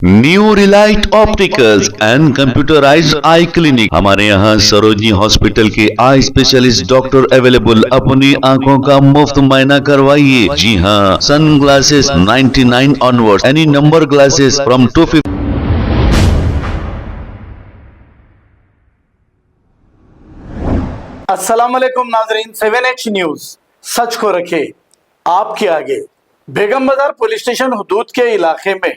New Relight opticals and computerised I clinic. हमारे यहाँ Sarojini hospital के आई स्पेशलिस्ट डॉक्टर अवेलेबल। अपनी आंखों का मुफ्त मुआयना करवाइए। जी हाँ, sun glasses 99 onward, any number glasses from 250। अस्सलाम वालेकुम नाजरीन, 7H न्यूज सच को रखे आपके आगे। बेगम बाजार पुलिस स्टेशन हुदूद के इलाके में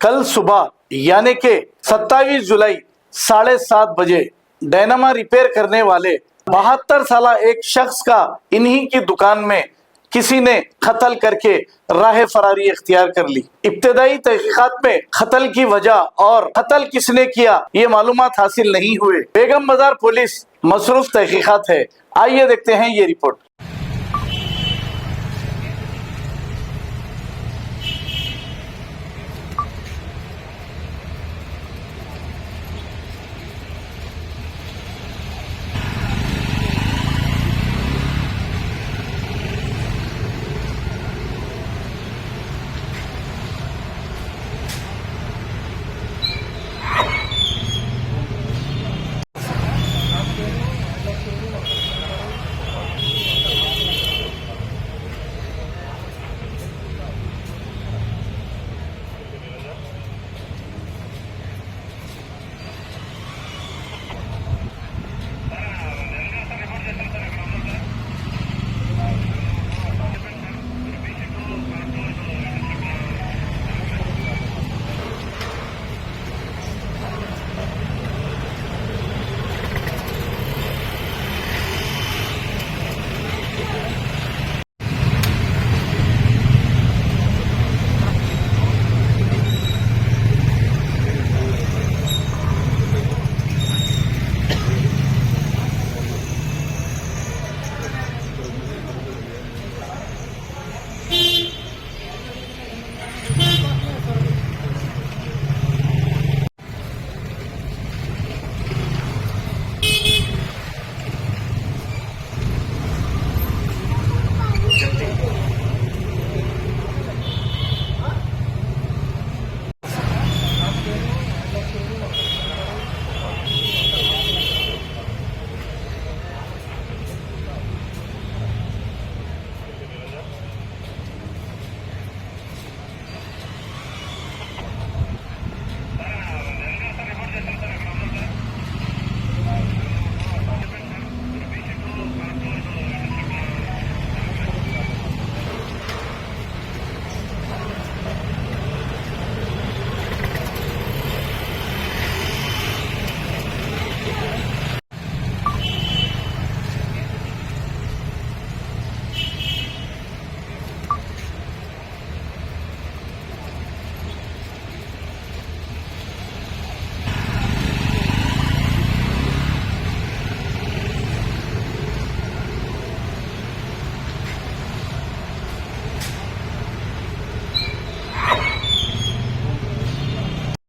कल सुबह यानी कि 27 जुलाई 7:30 बजे डायनामा रिपेयर करने वाले 72 साला एक शख्स का इन्हीं की दुकान में किसी ने कत्ल करके राह फरारी इख्तियार कर ली। इब्तदाई तहकीकात में कत्ल की वजह और कत्ल किसने किया ये मालूमात हासिल नहीं हुए। बेगम बाजार पुलिस मसरूफ तहकीकात है। आइए देखते हैं ये report.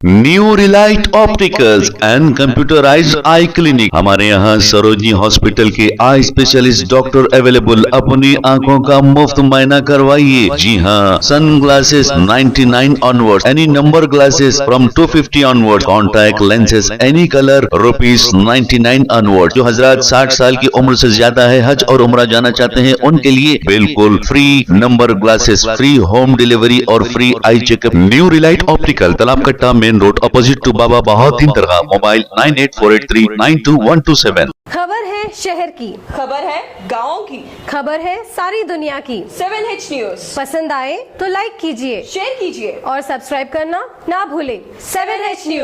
New Relight opticals and computerised I clinic. हमारे यहाँ सरोजनी हॉस्पिटल के आई स्पेशलिस्ट डॉक्टर अवेलेबल। अपनी आंखों का मुफ्त मुआयना करवाइए। जी हाँ, sun glasses 99 onward, any number glasses from 250 onward, contact lenses any colour ₹99 onward. जो हजरात 60 साल की उम्र से ज्यादा है, हज और उम्रा जाना चाहते हैं, उनके लिए बिल्कुल free number glasses, free home delivery और free eye checkup. New relight optical, Talab Katta, main road, opposite to Baba Bahauddin Dargah. Mobile 9848392127। खबर है शहर की, खबर है गाँव की, खबर है सारी दुनिया की। 7H न्यूज पसंद आए तो लाइक कीजिए, शेयर कीजिए और सब्सक्राइब करना ना भूलें। 7H news.